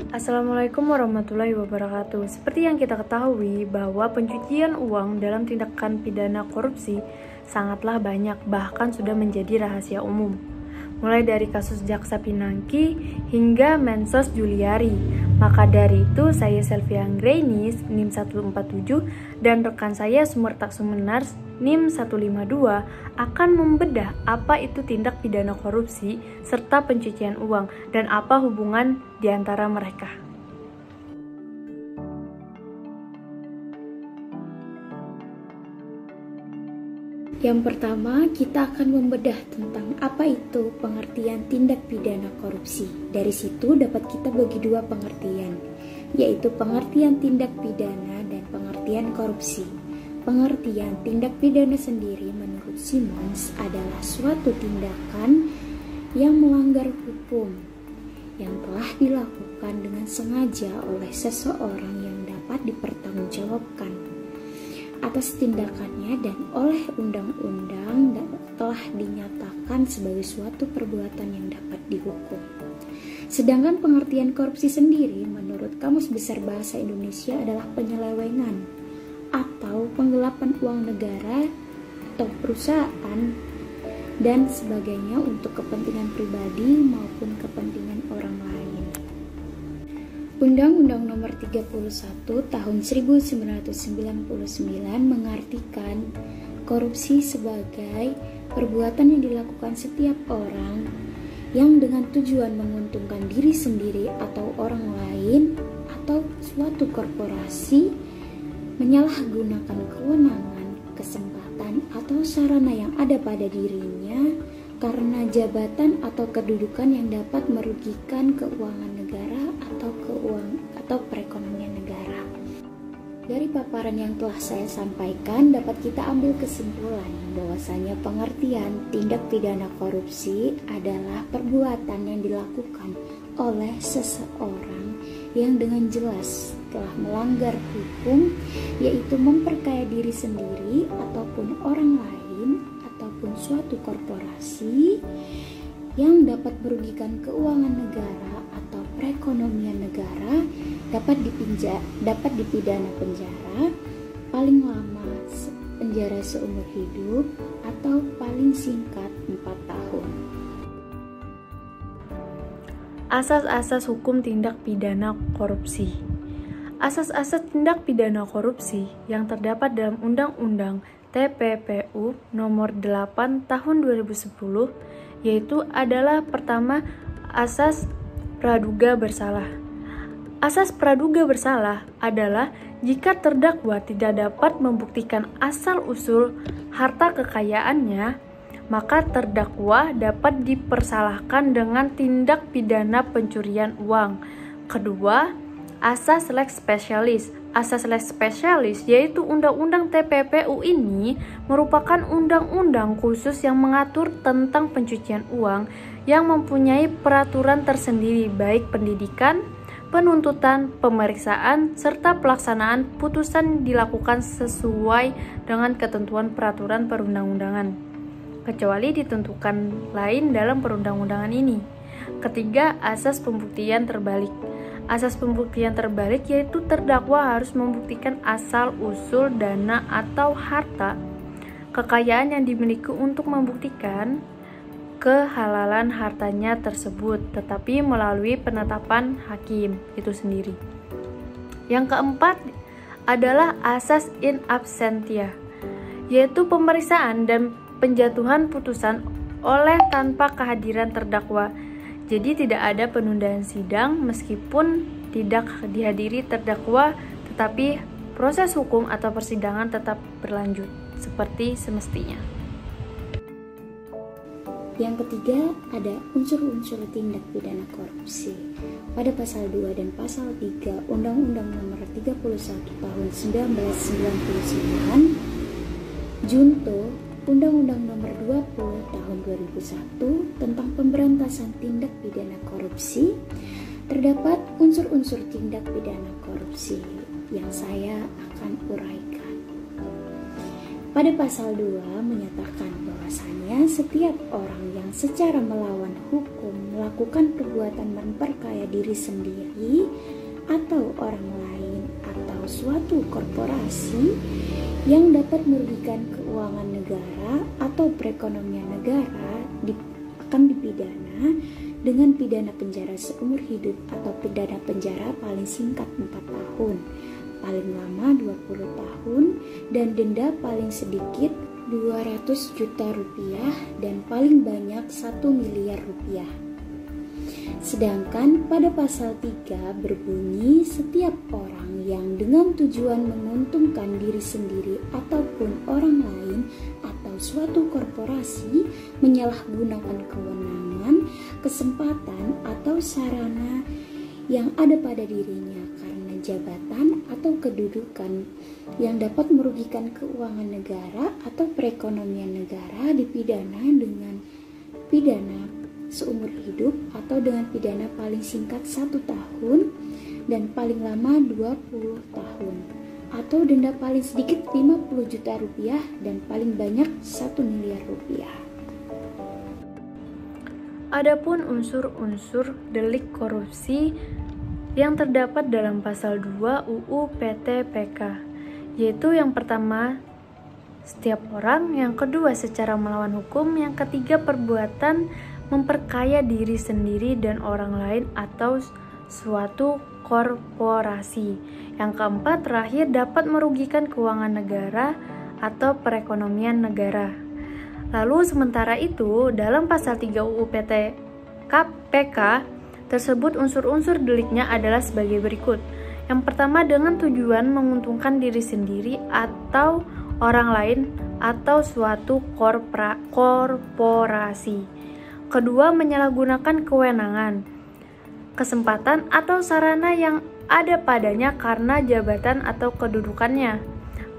Assalamualaikum warahmatullahi wabarakatuh. Seperti yang kita ketahui bahwa pencucian uang dalam tindakan pidana korupsi sangatlah banyak, bahkan sudah menjadi rahasia umum. Mulai dari kasus Jaksa Pinangki hingga Mensos Juliari. Maka dari itu saya Selvia Anggrainis NIM 147 dan rekan saya Sumertak Sumenars NIM 152 akan membedah apa itu tindak pidana korupsi serta pencucian uang dan apa hubungan di antara mereka. Yang pertama, kita akan membedah tentang apa itu pengertian tindak pidana korupsi. Dari situ dapat kita bagi dua pengertian, yaitu pengertian tindak pidana dan pengertian korupsi. Pengertian tindak pidana sendiri menurut Simons adalah suatu tindakan yang melanggar hukum yang telah dilakukan dengan sengaja oleh seseorang yang dapat dipertanggungjawabkan atas tindakannya dan oleh undang-undang telah dinyatakan sebagai suatu perbuatan yang dapat dihukum. Sedangkan pengertian korupsi sendiri menurut Kamus Besar Bahasa Indonesia adalah penyelewengan atau penggelapan uang negara atau perusahaan dan sebagainya untuk kepentingan pribadi maupun kepentingan orang lain. Undang-Undang Nomor 31 Tahun 1999 mengartikan korupsi sebagai perbuatan yang dilakukan setiap orang yang dengan tujuan menguntungkan diri sendiri atau orang lain atau suatu korporasi menyalahgunakan kewenangan, kesempatan atau sarana yang ada pada dirinya karena jabatan atau kedudukan yang dapat merugikan keuangan negara atau perekonomian negara. Dari paparan yang telah saya sampaikan dapat kita ambil kesimpulan bahwasanya pengertian tindak pidana korupsi adalah perbuatan yang dilakukan oleh seseorang yang dengan jelas telah melanggar hukum, yaitu memperkaya diri sendiri ataupun orang lain ataupun suatu korporasi yang dapat merugikan keuangan negara atau perekonomian negara, dapat dipidana penjara paling lama penjara seumur hidup atau paling singkat 4 tahun. Asas-asas hukum tindak pidana korupsi. Asas-asas tindak pidana korupsi yang terdapat dalam Undang-Undang TPPU Nomor 8 Tahun 2010 yaitu adalah pertama, asas praduga bersalah. Asas praduga bersalah adalah jika terdakwa tidak dapat membuktikan asal-usul harta kekayaannya, maka terdakwa dapat dipersalahkan dengan tindak pidana pencurian uang. Kedua, asas lex specialis. Asas lex specialis yaitu Undang-Undang TPPU ini merupakan undang-undang khusus yang mengatur tentang pencucian uang yang mempunyai peraturan tersendiri baik pendidikan, penuntutan, pemeriksaan, serta pelaksanaan putusan dilakukan sesuai dengan ketentuan peraturan perundang-undangan, kecuali ditentukan lain dalam perundang-undangan ini. Ketiga, asas pembuktian terbalik. Asas pembuktian terbalik yaitu terdakwa harus membuktikan asal-usul dana atau harta kekayaan yang dimiliki untuk membuktikan kehalalan hartanya tersebut, tetapi melalui penetapan hakim itu sendiri. Yang keempat adalah asas in absentia, yaitu pemeriksaan dan penjatuhan putusan oleh tanpa kehadiran terdakwa. Jadi tidak ada penundaan sidang meskipun tidak dihadiri terdakwa, tetapi proses hukum atau persidangan tetap berlanjut seperti semestinya. Yang ketiga, ada unsur-unsur tindak pidana korupsi. Pada pasal 2 dan pasal 3 Undang-Undang Nomor 31 Tahun 1999, junto Undang-Undang Nomor 20 Tahun 2001 tentang pemberantasan tindak pidana korupsi, terdapat unsur-unsur tindak pidana korupsi yang saya akan uraikan. Pada pasal 2 menyatakan bahwasanya setiap orang yang secara melawan hukum melakukan perbuatan memperkaya diri sendiri atau orang lain atau suatu korporasi yang dapat merugikan keuangan negara atau perekonomian negara akan dipidana dengan pidana penjara seumur hidup atau pidana penjara paling singkat 4 tahun, paling lama 20 tahun, dan denda paling sedikit 200 juta rupiah dan paling banyak 1 miliar rupiah. Sedangkan pada pasal 3 berbunyi setiap orang yang dengan tujuan menguntungkan diri sendiri ataupun orang lain atau suatu korporasi menyalahgunakan kewenangan, kesempatan atau sarana yang ada pada dirinya karena jabatan atau kedudukan yang dapat merugikan keuangan negara atau perekonomian negara dipidana dengan pidana seumur hidup atau dengan pidana paling singkat 1 tahun dan paling lama 20 tahun atau denda paling sedikit 50 juta rupiah dan paling banyak 1 miliar rupiah. Adapun unsur-unsur delik korupsi yang terdapat dalam pasal 2 UU PTPK, yaitu yang pertama setiap orang, yang kedua secara melawan hukum, yang ketiga perbuatan memperkaya diri sendiri dan orang lain atau suatu korporasi, yang keempat terakhir dapat merugikan keuangan negara atau perekonomian negara. Lalu sementara itu dalam pasal 3 UU PTPK tersebut unsur-unsur deliknya adalah sebagai berikut. Yang pertama dengan tujuan menguntungkan diri sendiri atau orang lain atau suatu korporasi. Kedua, menyalahgunakan kewenangan, kesempatan atau sarana yang ada padanya karena jabatan atau kedudukannya.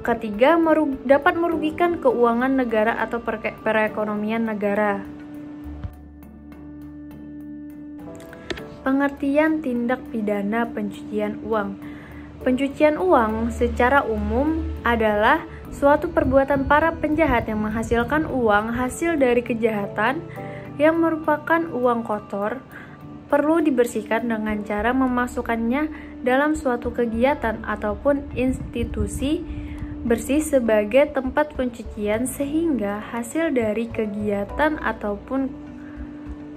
Ketiga, dapat merugikan keuangan negara atau perekonomian negara. Pengertian tindak pidana pencucian uang. Pencucian uang secara umum adalah suatu perbuatan para penjahat yang menghasilkan uang hasil dari kejahatan yang merupakan uang kotor, perlu dibersihkan dengan cara memasukkannya dalam suatu kegiatan ataupun institusi bersih sebagai tempat pencucian sehingga hasil dari kegiatan ataupun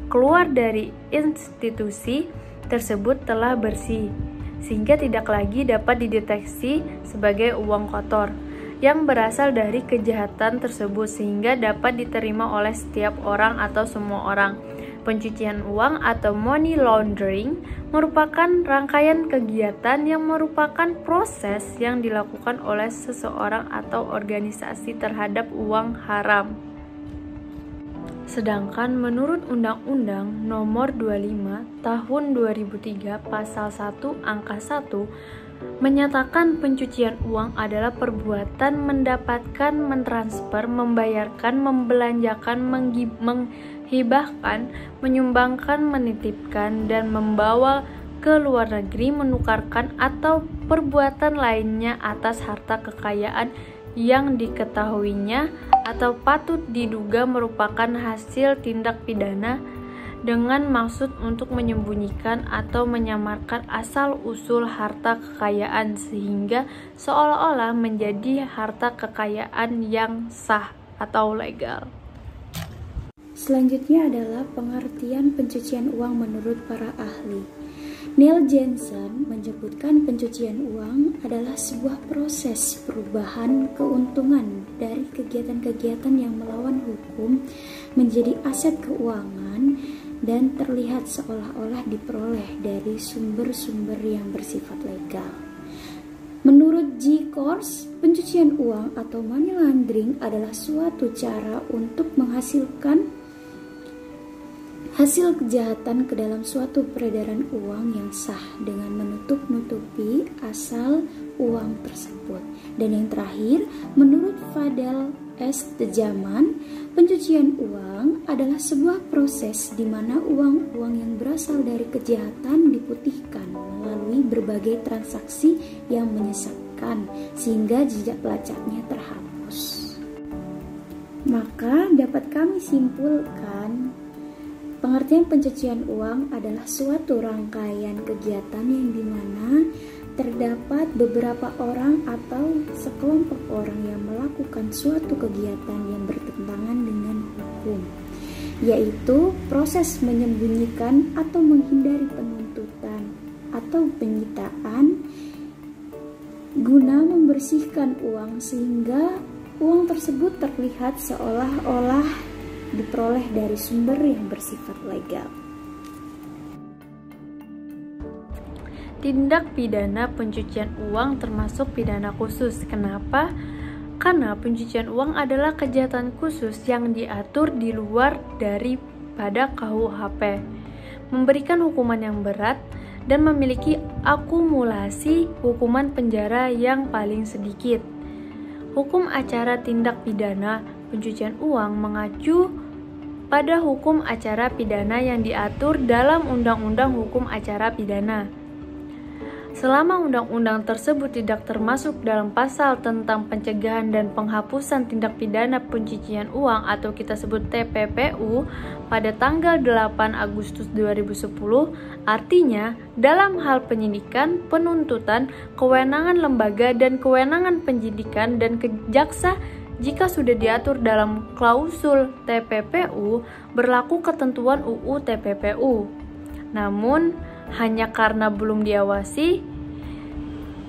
keluar dari institusi tersebut telah bersih sehingga tidak lagi dapat dideteksi sebagai uang kotor yang berasal dari kejahatan tersebut sehingga dapat diterima oleh setiap orang atau semua orang. Pencucian uang atau money laundering merupakan rangkaian kegiatan yang merupakan proses yang dilakukan oleh seseorang atau organisasi terhadap uang haram. Sedangkan menurut Undang-Undang Nomor 25 Tahun 2003 Pasal 1 Angka 1 menyatakan pencucian uang adalah perbuatan mendapatkan, mentransfer, membayarkan, membelanjakan, menghibahkan, menyumbangkan, menitipkan, dan membawa ke luar negeri, menukarkan, atau perbuatan lainnya atas harta kekayaan yang diketahuinya atau patut diduga merupakan hasil tindak pidana dengan maksud untuk menyembunyikan atau menyamarkan asal-usul harta kekayaan sehingga seolah-olah menjadi harta kekayaan yang sah atau legal. Selanjutnya adalah pengertian pencucian uang menurut para ahli. Neil Jensen menyebutkan pencucian uang adalah sebuah proses perubahan keuntungan dari kegiatan-kegiatan yang melawan hukum menjadi aset keuangan dan terlihat seolah-olah diperoleh dari sumber-sumber yang bersifat legal. Menurut G. Kors, pencucian uang atau money laundering adalah suatu cara untuk menghasilkan hasil kejahatan ke dalam suatu peredaran uang yang sah dengan menutup-nutupi asal uang tersebut. Dan yang terakhir, menurut Fadel S. Tejaman, pencucian uang adalah sebuah proses di mana uang-uang yang berasal dari kejahatan diputihkan melalui berbagai transaksi yang menyesatkan sehingga jejak pelacaknya terhapus. Maka dapat kami simpulkan, pengertian pencucian uang adalah suatu rangkaian kegiatan yang dimana terdapat beberapa orang atau sekelompok orang yang melakukan suatu kegiatan yang bertentangan dengan hukum, yaitu proses menyembunyikan atau menghindari penuntutan atau penyitaan guna membersihkan uang sehingga uang tersebut terlihat seolah-olah diperoleh dari sumber yang bersifat legal. Tindak pidana pencucian uang termasuk pidana khusus. Kenapa? Karena pencucian uang adalah kejahatan khusus yang diatur di luar daripada KUHP, memberikan hukuman yang berat dan memiliki akumulasi hukuman penjara yang paling sedikit. Hukum acara tindak pidana pencucian uang mengacu pada hukum acara pidana yang diatur dalam Undang-Undang Hukum Acara Pidana. Selama undang-undang tersebut tidak termasuk dalam pasal tentang pencegahan dan penghapusan tindak pidana pencucian uang atau kita sebut TPPU pada tanggal 8 Agustus 2010, artinya dalam hal penyidikan, penuntutan, kewenangan lembaga dan kewenangan penyidikan dan jaksa jika sudah diatur dalam klausul TPPU berlaku ketentuan UU TPPU. Namun hanya karena belum diawasi,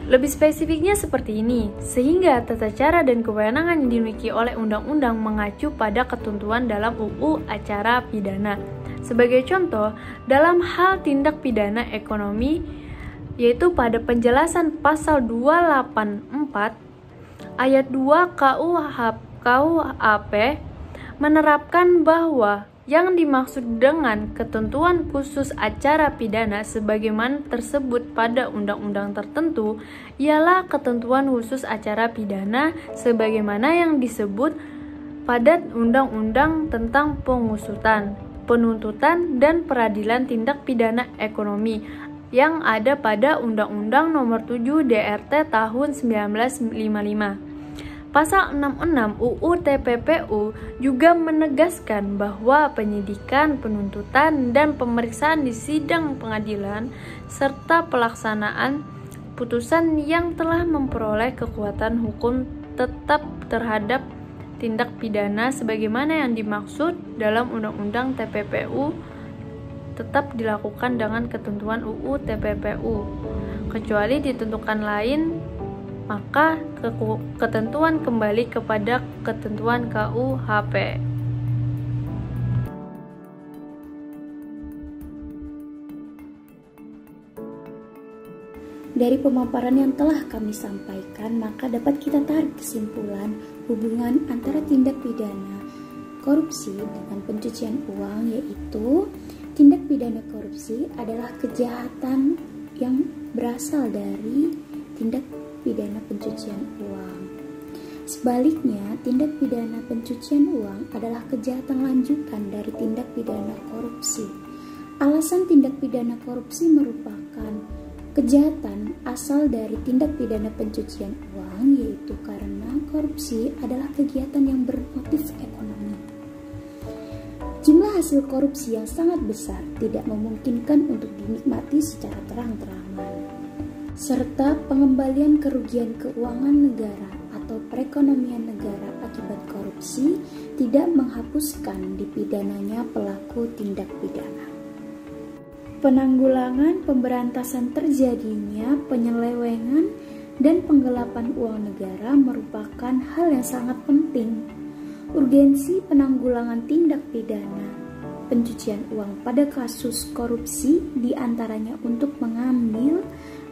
lebih spesifiknya seperti ini, sehingga tata cara dan kewenangan yang dimiliki oleh undang-undang mengacu pada ketentuan dalam UU Acara Pidana. Sebagai contoh, dalam hal tindak pidana ekonomi, yaitu pada penjelasan pasal 284 ayat 2 KUHP menerapkan bahwa yang dimaksud dengan ketentuan khusus acara pidana sebagaimana tersebut pada undang-undang tertentu ialah ketentuan khusus acara pidana sebagaimana yang disebut pada undang-undang tentang pengusutan, penuntutan, dan peradilan tindak pidana ekonomi yang ada pada Undang-Undang Nomor 7 DRT Tahun 1955. Pasal 66 UU TPPU juga menegaskan bahwa penyidikan, penuntutan, dan pemeriksaan di sidang pengadilan serta pelaksanaan putusan yang telah memperoleh kekuatan hukum tetap terhadap tindak pidana sebagaimana yang dimaksud dalam Undang-Undang TPPU tetap dilakukan dengan ketentuan UU TPPU, kecuali ditentukan lain, maka ketentuan kembali kepada ketentuan KUHP. Dari pemaparan yang telah kami sampaikan, maka dapat kita tarik kesimpulan hubungan antara tindak pidana korupsi dengan pencucian uang, yaitu tindak pidana korupsi adalah kejahatan yang berasal dari tindak pidana pencucian uang. Sebaliknya, tindak pidana pencucian uang adalah kejahatan lanjutan dari tindak pidana korupsi. Alasan tindak pidana korupsi merupakan kejahatan asal dari tindak pidana pencucian uang, yaitu karena korupsi adalah kegiatan yang bermotif ekonomi. Jumlah hasil korupsi yang sangat besar tidak memungkinkan untuk dinikmati secara terang-terangan, serta pengembalian kerugian keuangan negara atau perekonomian negara akibat korupsi tidak menghapuskan dipidananya pelaku tindak pidana. Penanggulangan pemberantasan terjadinya penyelewengan dan penggelapan uang negara merupakan hal yang sangat penting. Urgensi penanggulangan tindak pidana pencucian uang pada kasus korupsi diantaranya untuk mengambil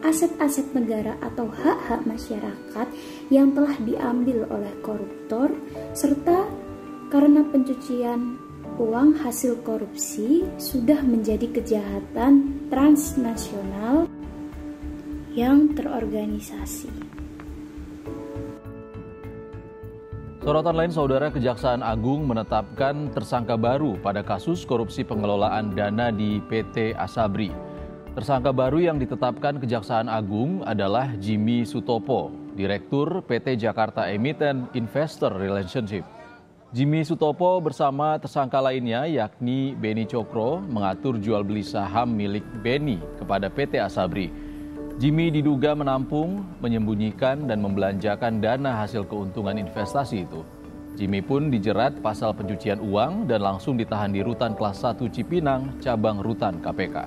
aset-aset negara atau hak-hak masyarakat yang telah diambil oleh koruptor, serta karena pencucian uang hasil korupsi sudah menjadi kejahatan transnasional yang terorganisasi. Sorotan lain, Saudara, Kejaksaan Agung menetapkan tersangka baru pada kasus korupsi pengelolaan dana di PT Asabri. Tersangka baru yang ditetapkan Kejaksaan Agung adalah Jimmy Sutopo, Direktur PT Jakarta Emiten Investor Relationship. Jimmy Sutopo bersama tersangka lainnya yakni Beni Cokro mengatur jual beli saham milik Beni kepada PT Asabri. Jimmy diduga menampung, menyembunyikan dan membelanjakan dana hasil keuntungan investasi itu. Jimmy pun dijerat pasal pencucian uang dan langsung ditahan di Rutan Kelas 1 Cipinang, cabang Rutan KPK.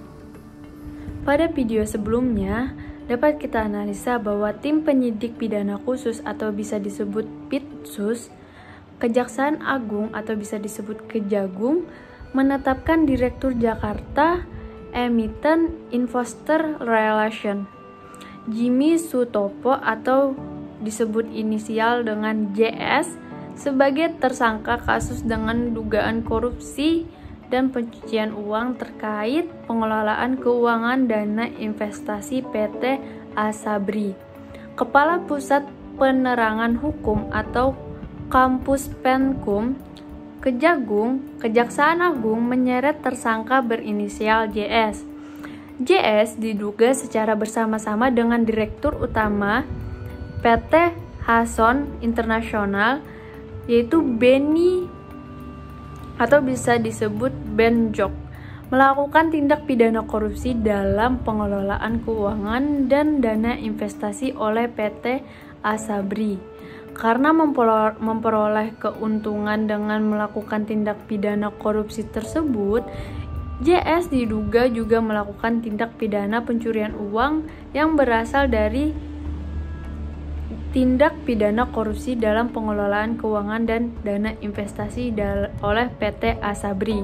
Pada video sebelumnya, dapat kita analisa bahwa tim penyidik pidana khusus atau bisa disebut PITSUS, Kejaksaan Agung atau bisa disebut Kejagung, menetapkan Direktur Jakarta Emiten Investor Relation Jimmy Sutopo atau disebut inisial dengan JS sebagai tersangka kasus dengan dugaan korupsi dan pencucian uang terkait pengelolaan keuangan dana investasi PT Asabri. Kepala Pusat Penerangan Hukum atau Kampus Penkum Kejagung, Kejaksaan Agung menyeret tersangka berinisial JS. JS diduga secara bersama-sama dengan Direktur Utama PT Hason Internasional yaitu Beni atau bisa disebut Benjok melakukan tindak pidana korupsi dalam pengelolaan keuangan dan dana investasi oleh PT Asabri. Karena memperoleh keuntungan dengan melakukan tindak pidana korupsi tersebut, JS diduga juga melakukan tindak pidana pencurian uang yang berasal dari tindak pidana korupsi dalam pengelolaan keuangan dan dana investasi oleh PT Asabri.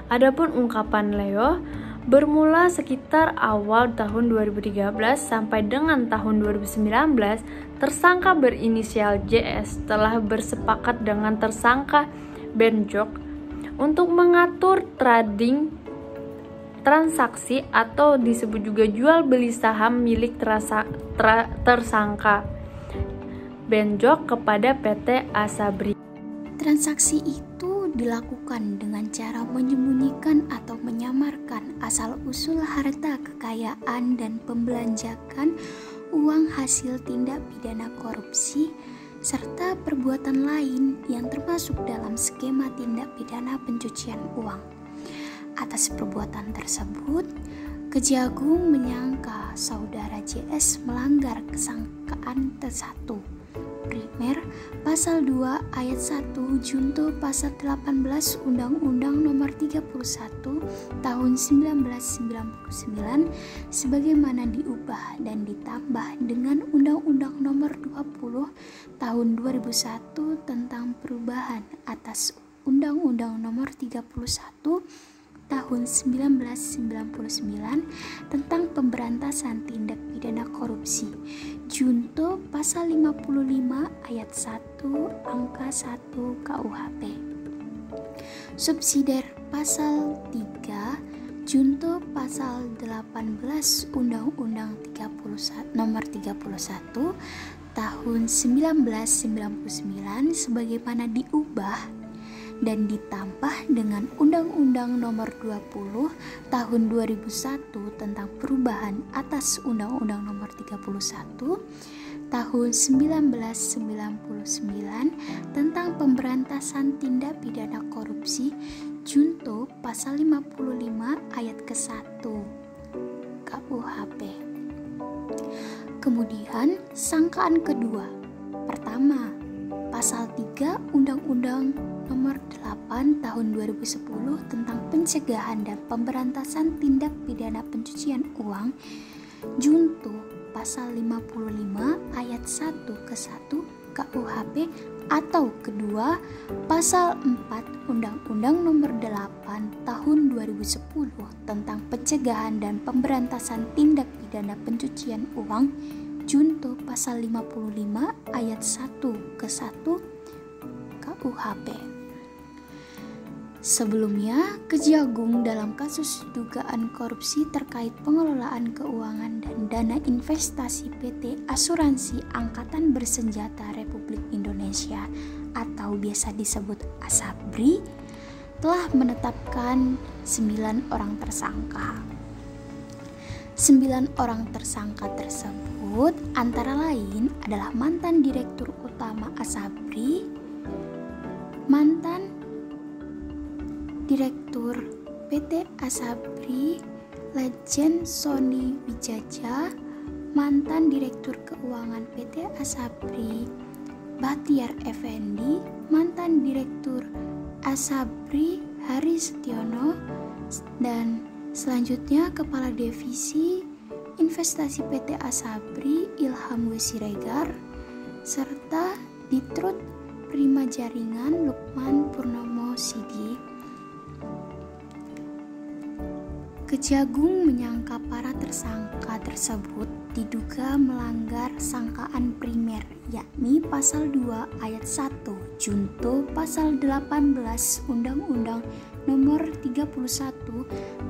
Adapun ungkapan Leo bermula sekitar awal tahun 2013 sampai dengan tahun 2019, tersangka berinisial JS telah bersepakat dengan tersangka Benjok untuk mengatur trading transaksi atau disebut juga jual beli saham milik tersangka Benjok kepada PT Asabri. Transaksi itu dilakukan dengan cara menyembunyikan atau menyamarkan asal-usul harta kekayaan dan pembelanjakan uang hasil tindak pidana korupsi serta perbuatan lain yang termasuk dalam skema tindak pidana pencucian uang. Atas perbuatan tersebut, Kejagung menyangka saudara JS melanggar kesangkaan tersatu. Primer, Pasal 2 Ayat 1 Junto Pasal 18 Undang-Undang Nomor 31 Tahun 1999 sebagaimana diubah dan ditambah dengan Undang-Undang Nomor 20 Tahun 2001 tentang perubahan atas Undang-Undang Nomor 31 Tahun 1999 tentang pemberantasan tindak pidana korupsi. Junto Pasal 55 Ayat 1 Angka 1 KUHP. Subsidiar Pasal 3 Junto Pasal 18 Undang-Undang Nomor 31 Tahun 1999 sebagaimana diubah dan ditambah dengan Undang-Undang Nomor 20 Tahun 2001 tentang perubahan atas Undang-Undang Nomor 31 Tahun 1999 tentang pemberantasan tindak pidana korupsi. Junto Pasal 55 Ayat ke-1 KUHP. Kemudian sangkaan kedua. Pertama, Pasal 3 Undang-Undang Nomor 8 Tahun 2010 tentang pencegahan dan pemberantasan tindak pidana pencucian uang. Junto Pasal 55 Ayat 1 ke-1 KUHP atau kedua Pasal 4 Undang-Undang Nomor 8 Tahun 2010 tentang pencegahan dan pemberantasan tindak pidana pencucian uang. Junto Pasal 55 Ayat 1 ke-1 KUHP. Sebelumnya, Kejagung dalam kasus dugaan korupsi terkait pengelolaan keuangan dan dana investasi PT Asuransi Angkatan Bersenjata Republik Indonesia atau biasa disebut Asabri telah menetapkan 9 orang tersangka. 9 orang tersangka tersebut antara lain adalah mantan Direktur Utama Asabri, mantan Direktur PT Asabri Legend Sony Wijaja, mantan Direktur Keuangan PT Asabri Bahtiar Effendi, mantan Direktur Asabri Hari Setiono, dan selanjutnya Kepala Divisi Investasi PT Asabri Ilham Siregar, serta Ditrut Prima Jaringan Lukman Purnomo Sidi. Kejagung menyangka para tersangka tersebut diduga melanggar sangkaan primer, yakni pasal 2 ayat 1 junto pasal 18 Undang-Undang Nomor 31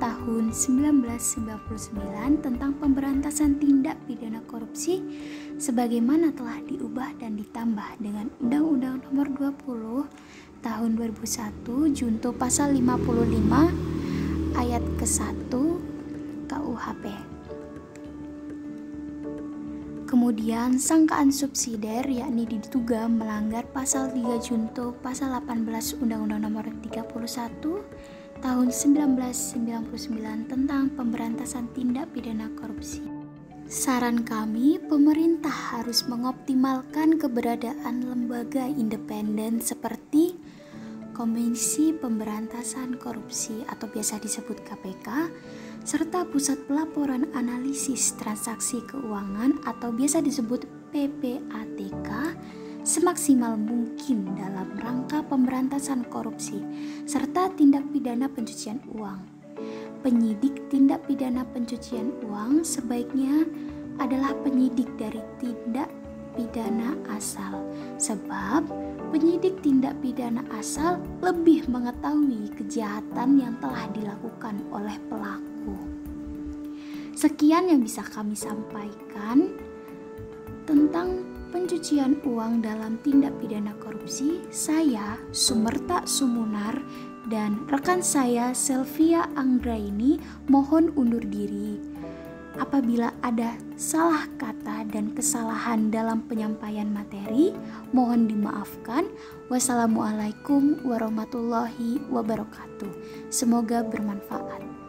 Tahun 1999 tentang pemberantasan tindak pidana korupsi sebagaimana telah diubah dan ditambah dengan Undang-Undang Nomor 20 Tahun 2001 junto pasal 55 ayat ke-1 KUHP. Kemudian sangkaan subsidiar yakni diduga melanggar pasal 3 junto pasal 18 Undang-Undang Nomor 31 Tahun 1999 tentang pemberantasan tindak pidana korupsi. Saran kami, pemerintah harus mengoptimalkan keberadaan lembaga independen seperti Komisi Pemberantasan Korupsi atau biasa disebut KPK, serta Pusat Pelaporan Analisis Transaksi Keuangan atau biasa disebut PPATK semaksimal mungkin dalam rangka pemberantasan korupsi serta tindak pidana pencucian uang. Penyidik tindak pidana pencucian uang sebaiknya adalah penyidik dari tindak pidana asal, sebab penyidik tindak pidana asal lebih mengetahui kejahatan yang telah dilakukan oleh pelaku. Sekian yang bisa kami sampaikan tentang pencucian uang dalam tindak pidana korupsi. Saya, Sumerta Sumunar, dan rekan saya, Selvia Anggraini, mohon undur diri. Apabila ada salah kata dan kesalahan dalam penyampaian materi, mohon dimaafkan. Wassalamualaikum warahmatullahi wabarakatuh. Semoga bermanfaat.